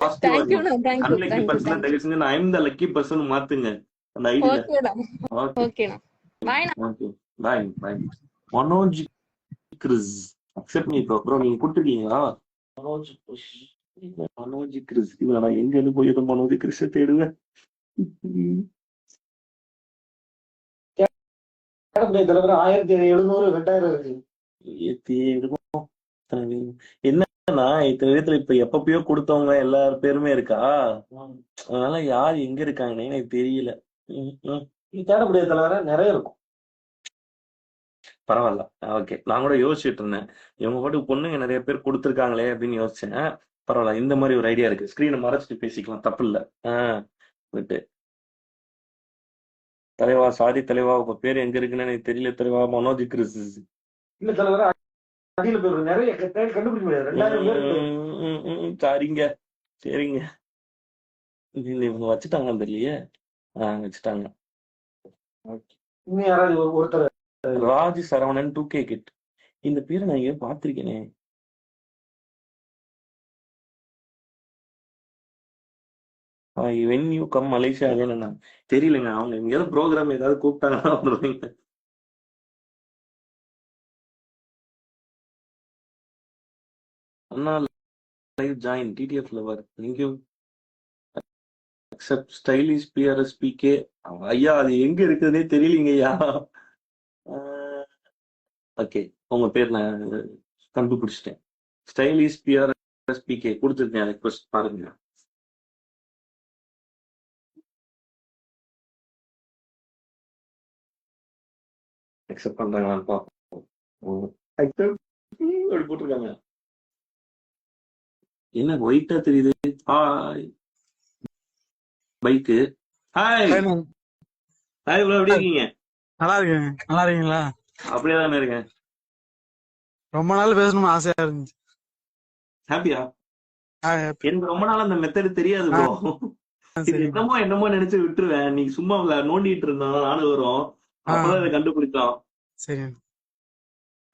பாசிட்டிவா தேங்க்யூ இருக்கணும். Thank you unlucky thank you person thank you. தயவு செஞ்சு ஐ அம் த லக்கி பர்சன் மாத்துங்க அந்த ஐடியில. ஓகேடா ஓகே ஓகேண்ணா. பாய்ண்ணா. Okay bye bye. Manoj Chris accept me bro. Bro நீங்க கொடுத்துருக்கீங்களா? மனோஜ் கிறிஸ். மனோஜ் கிறிஸ் இல்ல நான் எங்க இருந்து போய் மனோஜ் கிறிஸ தேடுவேன். தலைவர் 1700 2000 இருக்கு. என்னன்னா இத்தனை விதத்துல இப்ப எப்பப்பயோ கொடுத்தவங்க எல்லார் பேருமே இருக்கா, அதனால யார் எங்க இருக்காங்கன்னு எனக்கு தெரியல. நீ தேட முடியாது தலைவர, நிறைய இருக்கும். பரவாயில்ல ஓகே. நான் கூட யோசிச்சுட்டு இருந்தேன் இவங்க பாட்டுக்கு பொண்ணுங்க நிறைய பேர் கொடுத்துருக்காங்களே அப்படின்னு யோசிச்சேன். பரவாயில்ல இந்த மாதிரி ஒரு ஐடியா இருக்கு. ஸ்கிரீனை மறைச்சிட்டு பேசிக்கலாம், தப்பு இல்ல. விட்டு தலைவா சாரி தலைவா உங்க பேர் எங்க இருக்குன்னு எனக்கு தெரியல தலைவா. மனோஜ் கிறிஸ் இல்ல தலைவர, அடியில பேர் நிறைய கண்டுபிடிக்க முடியாது. 2000 பேர். சாரிங்க சரிங்க. இவங்க வச்சுட்டாங்கன்னு தெரியலையே. வச்சுட்டாங்க. இன்னும் யாராவது ஒருத்தர் ராஜ் சரவணன் 2K கிட். இந்த பேரை நான் எங்கேயோ பார்த்திருக்கேனே. when you come மலேசியா என்ன தெரியலங்க. அவங்க எங்கேயாவது ப்ரோக்ராம் ஏதாவது கூப்பிட்டாங்கன்னா வந்துருவீங்க. அண்ணா live join TTF lover thank you. Accept stylish PRSPK. ஐயா அது எங்க இருக்குதுன்னே தெரியலீங்க ஐயா. ஓகே உங்க பேர் நான் கண்டுபிடிச்சிட்டேன். ஸ்டைலிஷ் பிஆர்எஸ்பிகே கொடுத்துருக்கேன். ரெக்வஸ்ட் பாருங்க. அக்செப்ட் பண்றாங்களான்னு பார்ப்போம். அப்படி போட்டிருக்காங்க. என்ன ஒயிட்டா தெரியுது? Hi bike. Hi hi bro எப்படி இருக்கீங்க? நல்லா இருக்கேன். நல்லா இருக்கீங்களா? அப்படியே தானே இருக்கேன். ரொம்ப நாள் பேசணும்னு ஆசையா இருந்துச்சு. ஹாப்பியா? happy. எனக்கு ரொம்ப நாள் அந்த மெத்தட் தெரியாது ப்ரோ. என்னமோ என்னமோ நினைச்சு விட்டுருவேன். நீங்க சும்மா நோண்டிட்டு இருந்தோம் நானும் வரும். அப்பதான் இதை கண்டுபிடிச்சோம். சரி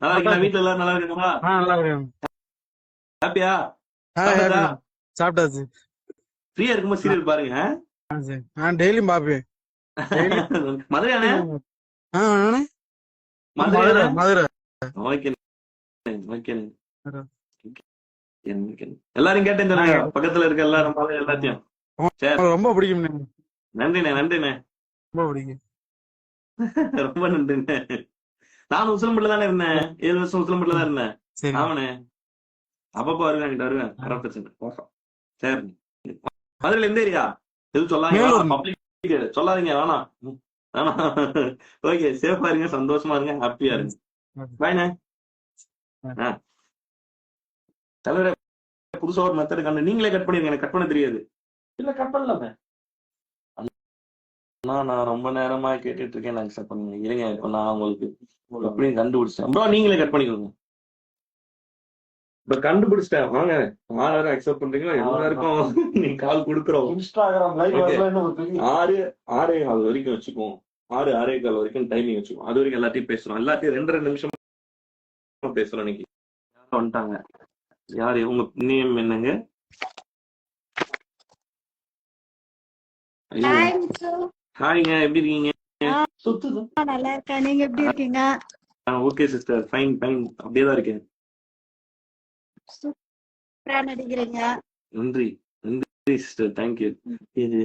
நல்லா இருக்கீங்களா? வீட்டுல எல்லாரும் நல்லா இருக்காங்களா? நல்லா இருக்கேன். ஹாப்பியா? சாப்பிட்டாச்சு. ஃப்ரீயா இருக்கும்போது சீரியல் பாருங்க. நான் டெய்லியும் பாப்பேன். மதுரையானே? மதுரை. Okay okay. எல்லாரும் கேட்டேன் சொல்லுங்க. பக்கத்துல இருக்க எல்லாரும் எல்லாத்தையும். ரொம்ப பிடிக்கும். நன்றிண்ணே நன்றிண்ணே. ரொம்ப பிடிக்கும். ரொம்ப நன்றிண்ணே. நானும் உசிலம்பட்டில தானே இருந்தேன். 7 வருஷம் உசிலம்பட்டில தான் இருந்தேன். ஆமாண்ணே. அப்பப்போ வருவேன் கிட்ட வருவேன். சரி மதுரையில எந்த ஏரியா? எதுவும் சொல்லாதீங்க. பப்ளிக் சொல்லாதீங்க வேணாம். ஓகே சேஃபா இருங்க, சந்தோஷமா இருங்க, ஹாப்பியா இருங்க. பாய்ண்ணே. தலைவரே புதுசா ஒரு மெத்தட் கண்டு நீங்களே கட் பண்ணிருங்க. எனக்கு கட் பண்ண தெரியாது. இல்ல கட் பண்ணலாமே. நான் ரொம்ப நேரமா கேட்டுட்டு இருக்கேன். நான் அக்செப்ட் பண்ணுங்க. இருங்க இப்ப நான் உங்களுக்கு எப்படியும் கண்டுபிடிச்சேன். ப்ரோ நீங்களே கட் பண்ணிக்கோங்க. இப்ப கண்டுபிடிச்சிட்டேன். வாங்க யாரும் அக்செப்ட் பண்றீங்களா? எல்லாருக்கும் நீங்க கால் கொடுக்குறோம். இன்ஸ்டாகிராம் லைவ் 6:15 வரைக்கும் வச்சுக்குவோம். 6:15 வரைக்கும் டைமிங் வச்சுக்குவோம். அது வரைக்கும் எல்லாத்தையும் பேசுறோம். எல்லாத்தையும் 2 நிமிஷம் பேசுறோம். இன்னைக்கு வந்துட்டாங்க. யாரு உங்க நேம் என்னங்க? ஹாய்ங்க எப்படி இருக்கீங்க? நல்லா இருக்கேன். நீங்க எப்படி இருக்கீங்க? Okay sister fine fine. அப்படியே தான் இருக்கேன். சூப்பரா நடிக்கிறீங்க. நன்றி நன்றி சிஸ்டர். தேங்க்யூ. இது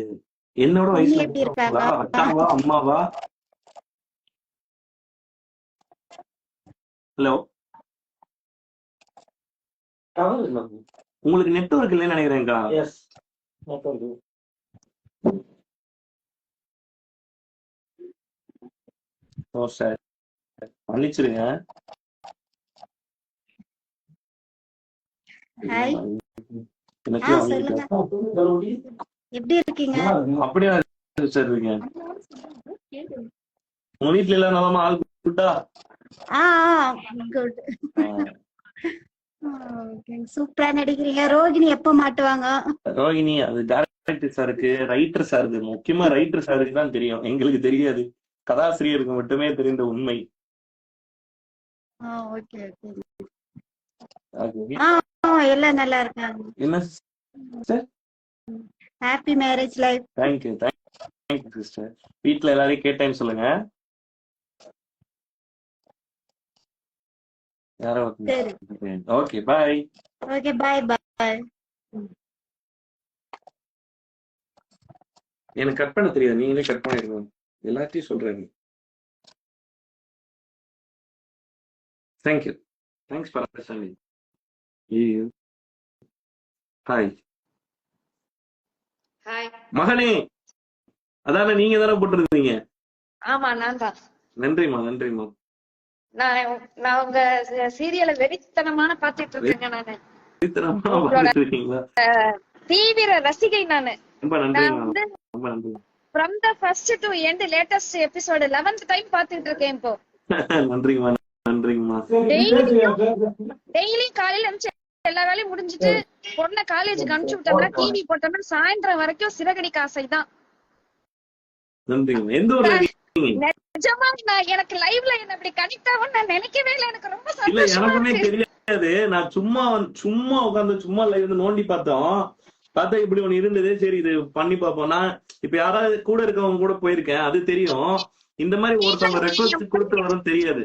என்னோட வயசு எப்படி இருக்காங்க? அக்காவா அம்மாவா? ஹலோ உங்களுக்கு நெட்வொர்க் இல்லைன்னு நினைக்கிறேன்க்கா. Yes network. ஓ சார் மன்னிச்சிருங்க. ஹாய் சொல்லுங்க. எப்படி இருக்கீங்க? அப்படியா சார் இருக்கீங்க? உங்க வீட்டுல எல்லாம் நலமா? ஆள் குட்டா? குட். சூப்பரா நடிக்கிறீங்க. ரோகிணி எப்ப மாட்டுவாங்க? ரோகிணி அது டைரக்டர் சாருக்கு, ரைட்டர் சாருக்கு, முக்கியமா ரைட்டர் சாருக்கு தான் தெரியும். எங்களுக்கு தெரியாது. கதாசிரியருக்கு மட்டுமே தெரிந்த உண்மை. Okay okay. எல்லாம் நல்லா இருக்காங்க. என்ன sir? Happy marriage life. Thank you sister. வீட்ல எல்லாரையும் கேட்டேன்னு சொல்லுங்க. யாரோ சரி. Okay bye. ஓகே பாய் பாய். எனக்கு கட் பண்ண தெரியாது, நீங்களே கட் பண்ணிடுங்க. எல்லாத்தையும் சொல்றேன். Thank you. Thanks for understanding. Hi hi. மகனே, அதான நீங்க தானே போட்டிருந்தீங்க? ஆமா நான் தான். நன்றிமா. நான் உங்க சீரியலை வெறித்தனமான பாத்துட்டு இருக்கேங்க. நானு தீவிர ரசிகை. நானு ரொம்ப நன்றி. from the first to end latest episode 11th time பாத்துட்டு இருக்கேன் இப்போ. நன்றிமா. டெய்லி காலையில அனுப்பிச்சு எல்லா வேலையும் முடிஞ்சிட்டு பொண்ணை காலேஜுக்கு அனுப்பிச்சு விட்டோம்னா டிவி போட்டோம்னா சாயந்தரம் வரைக்கும் சிறகடிக்க ஆசைதான். நிஜமா எனக்கு லைவ்ல என்ன இப்படி கனெக்ட் ஆகும் நான் நினைக்கவே இல்லை. எனக்கு ரொம்ப சந்தோஷமா இருக்கு. தெரியாது, நான் சும்மா உட்கார்ந்து சும்மா லைவ்ல நோண்டி பார்த்தா இப்படி ஒண்ணு இருந்தது. சரி இது பண்ணி பார்ப்போம். நான் இப்ப யாராவது கூட இருக்கவங்க கூட போயிருக்கேன், அது தெரியும். இந்த மாதிரி ஒருத்தவங்க ரெக்வஸ்ட் கொடுத்து வரும் தெரியாது.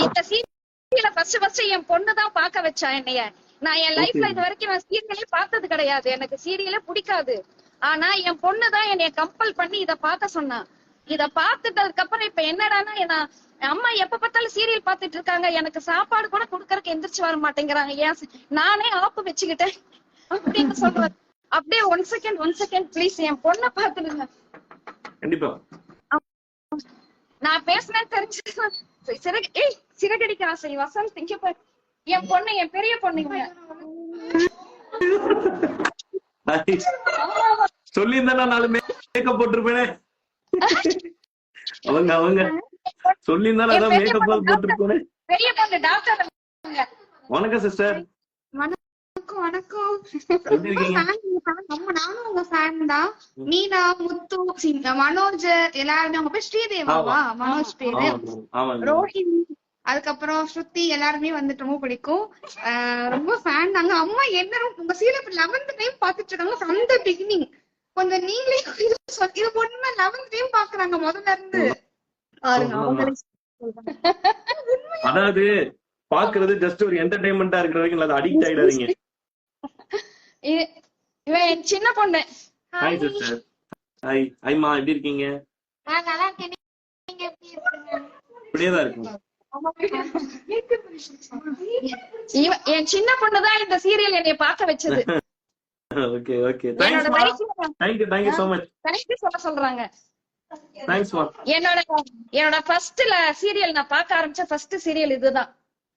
இந்த சீரியலை ஃபர்ஸ்ட் என் பொண்ணுதான் பாக்க வச்சா என்னைய. நான் என் லைஃப்ல இது வரைக்கும் நான் சீரியலே பார்த்தது கிடையாது. எனக்கு சீரியலே பிடிக்காது. ஆனா என் பொண்ணுதான் என்னைய கம்பல் பண்ணி இத பார்க்க சொன்னா. இத பாத்துட்டதுக்கு அப்புறம் இப்ப என்னடான்னா அம்மா எப்ப பார்த்தாலும் சீரியல் பாத்துட்டு இருக்காங்க, எனக்கு சாப்பாடு கூட குடுக்கறதுக்கு எந்திரிச்சு வர மாட்டேங்கிறாங்க. ஏன் நானே ஆப்பு வச்சுக்கிட்டேன் அப்படின்னு சொல்றேன். அப்படியே ஒன் செகண்ட் ப்ளீஸ் என் பொண்ணை பாத்துடுங்க. கண்டிப்பா நான் பேசினேன் தெரிஞ்சு சிறகடிக்க ஆசை வசந்த் இங்க பாரு. என் பொண்ணு என் பெரிய பொண்ணுங்க சொல்லி இருந்தா 4 மேக்கப் போட்டிருப்பேனே. அவங்க சொல்லி இருந்தா மேக்கப் போட்டிருப்பேனே. பெரிய பொண்ணு டாக்டர். வணக்கம் சிஸ்டர். வணக்கம். நானும் உங்க ஃபேன் தான். மீனா, முத்து, மனோஜ் எல்லாருமே. உங்க பேர் ஸ்ரீதேவாவா? மனோஜ் பேரு. ரோஹிணி, அதுக்கப்புறம் ஸ்ருதி எல்லாருமே வந்துட்டு ரொம்ப பிடிக்கும். ரொம்ப ஃபேன் நாங்க. அம்மா என்ன உங்க சீரியல் 11th டைம் பாத்துட்டு இருக்காங்க ஃப்ரம் தி பிகினிங். கொஞ்சம் நீங்களே இது பொண்ணு 11th டைம் பாக்குறாங்க முதல்ல இருந்து. அதாவது பாக்குறது ஜஸ்ட் ஒரு என்டர்டைன்மெண்டா இருக்கிற வரைக்கும் அது அடிக்ட் ஆயிடாதீங்க. இவன் என் சின்ன பொண்ணு. Hi sister. ஹாய்மா, எப்படி இருக்கீங்க? நான் நல்லா இருக்கேன். நீங்க எப்படி இருக்கீங்க? இப்படியேதான் இருக்கும். என் சின்ன பொண்ணுதான் இந்த சீரியல் என்னைய பார்க்க வச்சது. Okay thank you so much. Thank you சொல்றாங்க. தேங்க்ஸ் மா. என்னோட ஃபர்ஸ்ட் சீரியல் நான் பார்க்க ஆரம்பிச்ச ஃபர்ஸ்ட் சீரியல் இதுதான்.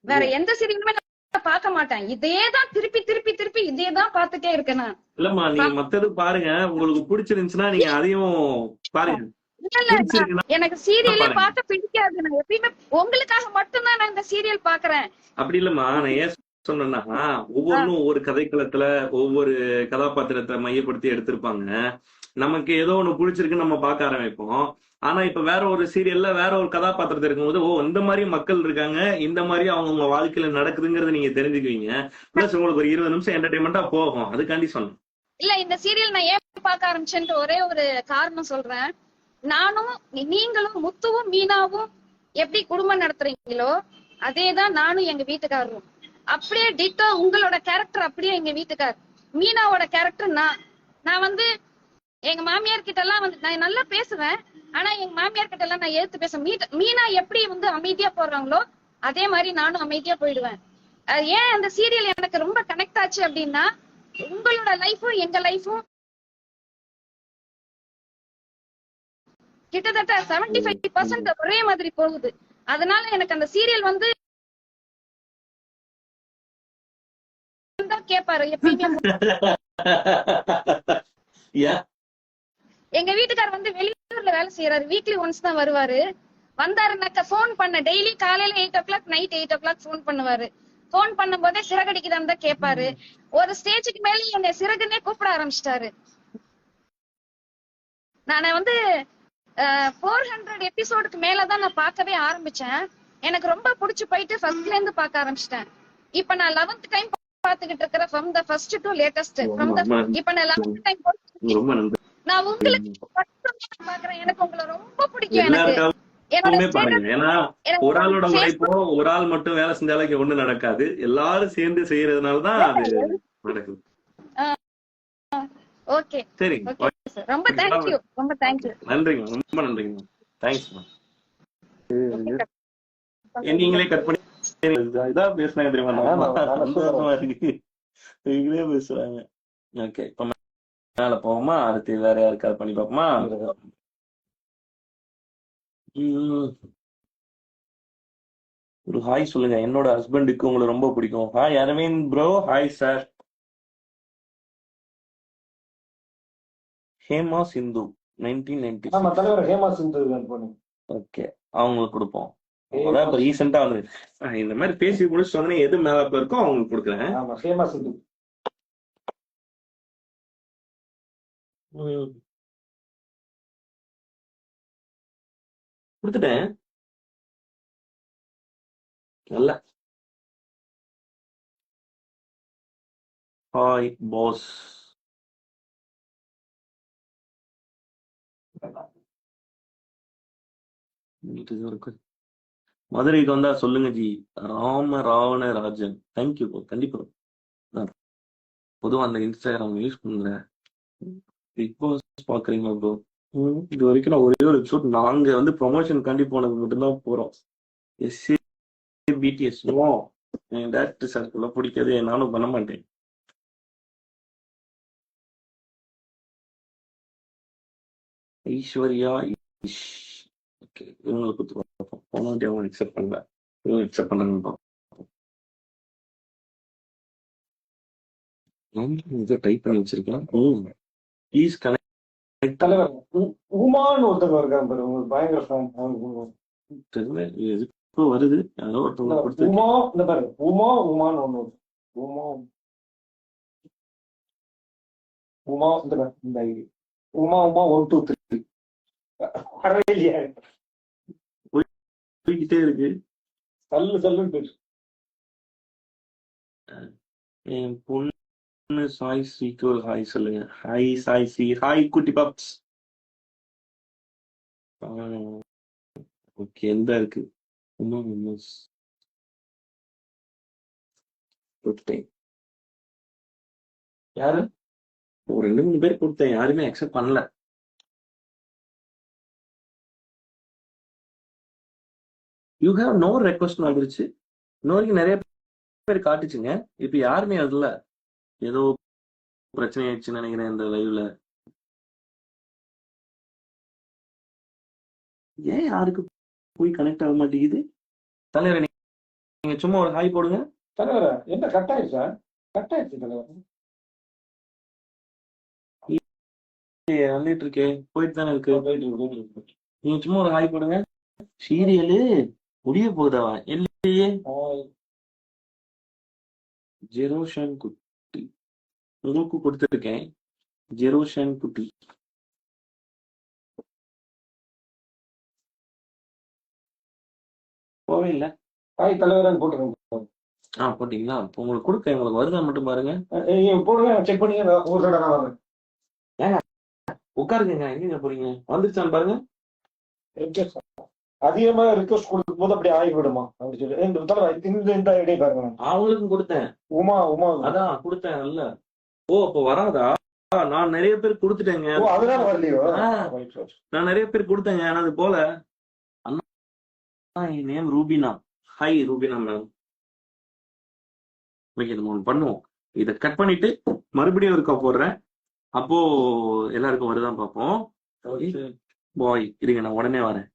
வேற எந்த சீரியலுமே நான் பார்க்க மாட்டேன். இதேதான் திருப்பி இதேதான் பார்த்துட்டே இருக்கேன் நான். இல்லம்மா, நீங்க மத்தது பாருங்க, உங்களுக்கு பிடிச்சிருந்துச்சுன்னா நீங்க அதையும் பாருங்க. எனக்கு சீரியலே பார்க்க பிடிக்காது. நான் எப்பயுமே உங்களுக்காக மட்டும்தான் நான் இந்த சீரியல் பாக்குறேன். அப்படி இல்லம்மா, நான் ஏன் சொன்னேன்னா ஒவ்வொன்றும் ஒவ்வொரு கதைக்களத்துல ஒவ்வொரு கதாபாத்திரத்தை மையப்படுத்தி எடுத்திருப்பாங்க. நமக்கு ஏதோ ஒண்ணு பிடிச்சிருக்கு நம்ம பார்க்க ஆரம்பிப்போம். ஆனா இப்ப வேற ஒரு சீரியல்ல வேற ஒரு கதாபாத்திரத்தை இருக்கும்போது இந்த மாதிரி மக்கள் இருக்காங்க, இந்த மாதிரி அவங்க வாழ்க்கையில நடக்குதுங்கறத நீங்க தெரிஞ்சுக்குவீங்க. பிளஸ் உங்களுக்கு ஒரு 20 நிமிஷம் என்டர்டைன்மெண்டா போகும். அதுக்காண்டி சொன்னேன். இல்ல இந்த சீரியல் நான் ஏன் பார்க்க ஆரம்பிச்சேன்ட்டு ஒரே ஒரு காரணம் சொல்றேன். நானும் நீங்களும் முத்துவும் மீனாவும் எப்படி குடும்பம் நடத்துறீங்களோ அதேதான் நானும் எங்க வீட்டுக்காரரும். அப்படியே டிட்டோ உங்களோட கேரக்டர் அப்படியே எங்க வீட்டுக்கார். மீனாவோட கேரக்டர் நான் வந்து எங்க மாமியார் கிட்ட எல்லாம் வந்து நான் நல்லா பேசுவேன். ஆனா எங்க மாமியார் கிட்ட எல்லாம் நான் எடுத்து பேசுவேன். மீனா எப்படி வந்து அமைதியா போடுறாங்களோ அதே மாதிரி நானும் அமைதியா போயிடுவேன். ஏன் அந்த சீரியல் எனக்கு ரொம்ப கனெக்ட் ஆச்சு அப்படின்னா உங்களோட லைஃபும் எங்க லைஃபும் கிட்டத்தட்ட 75% ஒரே மாதிரி போகுது. அதனால எனக்கு அந்த சீரியல் வந்து கேப்பாரு எப்பயுமே. எங்க வீட்டுக்கார் வந்து வெளியூர்ல வேலை செய்யறாரு. வீக்லி ஒன்ஸ் தான் வருவாரு. வந்தாருனாக்க போன் பண்ண டெய்லி காலையில 8 o'clock நைட் 8 o'clock போன் பண்ணுவாரு. போன் பண்ணும் போதே சிறகடிக்குதான் தான் கேட்பாரு. ஒரு ஸ்டேஜுக்கு மேல என்னை சிறகுன்னே கூப்பிட ஆரம்பிச்சிட்டாரு. நான் வந்து 400 எபிசோடுக்கு மேலதான் நான் பார்க்கவே ஆரம்பிச்சேன். எனக்கு ரொம்ப பிடிச்சு போயிட்டு ஃபர்ஸ்ட்ல இருந்து பார்க்க ஆரம்பிச்சிட்டேன். இப்ப நான் 11th டைம் பாத்துக்கிட்டு இருக்கிற from the first to latest from the இப்ப நான் last time ரொம்ப நன்றி. நான் உங்களுக்கு பாக்குறேன். எனக்கு உங்களை ரொம்ப பிடிக்கும். எனக்கு எல்லாருமே பாருங்க. ஏன்னா ஒரு ஆளோட உழைப்போ ஒரு ஆள் மட்டும் வேலை செஞ்சாலும் ஒண்ணு நடக்காது. எல்லாரும் சேர்ந்து செய்யறதுனாலதான் அது நடக்குது. ஓகே சரி, ரொம்ப தேங்க்யூ. ரொம்ப தேங்க்யூ. நன்றிங்க, ரொம்ப நன்றிங்க. தேங்க்ஸ். நீங்களே கட் பண்ணி இதான் பேசுனாங்க தெரியுமா? நீங்களே பேசுறாங்க. ஓகே, இப்ப மேல போவோமா? அடுத்து வேற யாருக்காவது பண்ணி பார்ப்போமா? ஒரு ஹாய் சொல்லுங்க. என்னோட ஹஸ்பண்டுக்கு உங்களை ரொம்ப பிடிக்கும். Hi Aravind bro. Hi sir. Hema Sindhu 1990. ஆமா தலைவர் ஹேமா சிந்து. ஓகே, அவங்களுக்கு கொடுப்போம். அதான் இப்ப ரீசெண்டா வந்து இந்த மாதிரி பேசி முடிச்சுட்டு வந்து எது மேல இருக்கோ அவங்களுக்கு கொடுக்குறேன். ஆமா ஹேமா சிந்து. கொடுத்துட்டேன். நல்ல ஹாய் பாஸ். மதுரைக்கு வந்தா சொல்லுங்க G. Ravana Rajan. Thank you bro. கண்டிப்பா பொதுவா அந்த இன்ஸ்டாகிராம் யூஸ் பண்ணுங்க. பிக் பாஸ் பாக்குறீங்களா ப்ரோ? இது வரைக்கும் நான் ஒரே ஒரு எபிசோட் நாங்க வந்து ப்ரொமோஷன் கண்டி போனது மட்டும்தான் போறோம். பிடிஎஸ் நோ, டேரக்டர் சார்க்குள்ள பிடிக்காது. நானும் பண்ண மாட்டேன். ஐஸ்வர்யா ஓகே, இவங்களை கொடுத்து பார்ப்போம். போன வாட்டி அவங்க அக்செப்ட் பண்ணல, இவங்க அக்செப்ட் பண்ணணும்னு பார்ப்போம். டைப் பண்ணி வச்சிருக்கேன். Please connect. தலைவர் உமான்னு ஒருத்தவங்க இருக்காங்க பாரு, உங்களுக்கு பயங்கர ஃபேன். தெரியல எதுக்கு வருது. யாரோ ஒருத்தவங்க கொடுத்து உமா இந்த பாரு, உமான்னு ஒண்ணு. உமா இந்த பாரு, இந்த ஐடி உமா 1 2 3 வரவேலியா போய்கிட்டே இருக்கு. சொல்லுன்னு பேசு. என் பொண்ணு சாய் ஸ்ரீக்கு ஒரு ஹாய் சொல்லுங்க. ஹாய் சாய் ஸ்ரீ. ஹாய் குட்டி பாப்ஸ். ஓகே, எந்த இருக்கு கொடுத்தேன். யாரு? ஒரு 2-3 பேர் கொடுத்தேன், யாருமே அக்செப்ட் பண்ணல. யூ ஹேவ் நோ ரெக்வஸ்ட் வந்துருச்சு. இன்ன வரைக்கும் நிறைய பேர் காட்டுச்சுங்க. இப்ப யாருமே அதுல ஏதோ பிரச்சனை ஆயிடுச்சுன்னு நினைக்கிறேன். இந்த லைவ்ல ஏன் யாருக்கு போய் கனெக்ட் ஆக மாட்டேங்குது? தலைவர் நீங்க சும்மா ஒரு ஹாய் போடுங்க. தலைவர என்ன கட் ஆயிடுச்சா? கட் ஆயிடுச்சு தலைவர். வந்துட்டு இருக்கே, போயிட்டு தானே இருக்கு. நீங்க சும்மா ஒரு ஹாய் போடுங்க. சீரியலு முடிய போகுதாவா? இல்லையே. ஜெரோஷன் குட்டி உங்களுக்கு கொடுத்துருக்கேன். ஜெரோஷன் குட்டி போவே இல்லை. ஹாய் தலைவரன் போட்டுருங்க. போட்டீங்களா? இப்போ உங்களுக்கு கொடுக்க உங்களுக்கு வருதா மட்டும் பாருங்க. போடுங்க, செக் பண்ணீங்க. ஒரு தடவை நான் வரேன். உட்காருங்க. எங்க போறீங்க? வந்துருச்சான்னு பாருங்க. அதிகமா ரிக்வஸ்ட் கொடுக்கும் போது அப்படி ஆகிவிடுமா அப்படி சொல்லி இந்த ஐடியா பாருங்க. அவங்களுக்கும் கொடுத்தேன். உமா அதான் கொடுத்தேன். இல்ல ஓ அப்ப வராதா? நான் நிறைய பேர் கொடுத்துட்டேங்க. அதனால வரலையோ? நான் நிறைய பேர் கொடுத்தேங்க. ஆனா அது போல. அண்ணா என் name Rubina. Hi Rubina ma'am. Okay, நம்ம ஒன்று பண்ணுவோம். இதை கட் பண்ணிட்டு மறுபடியும் ஒருக்கா போடுறேன். அப்போ எல்லாருக்கும் வருதான் பார்ப்போம். பாய் இருங்க, நான் உடனே வரேன்.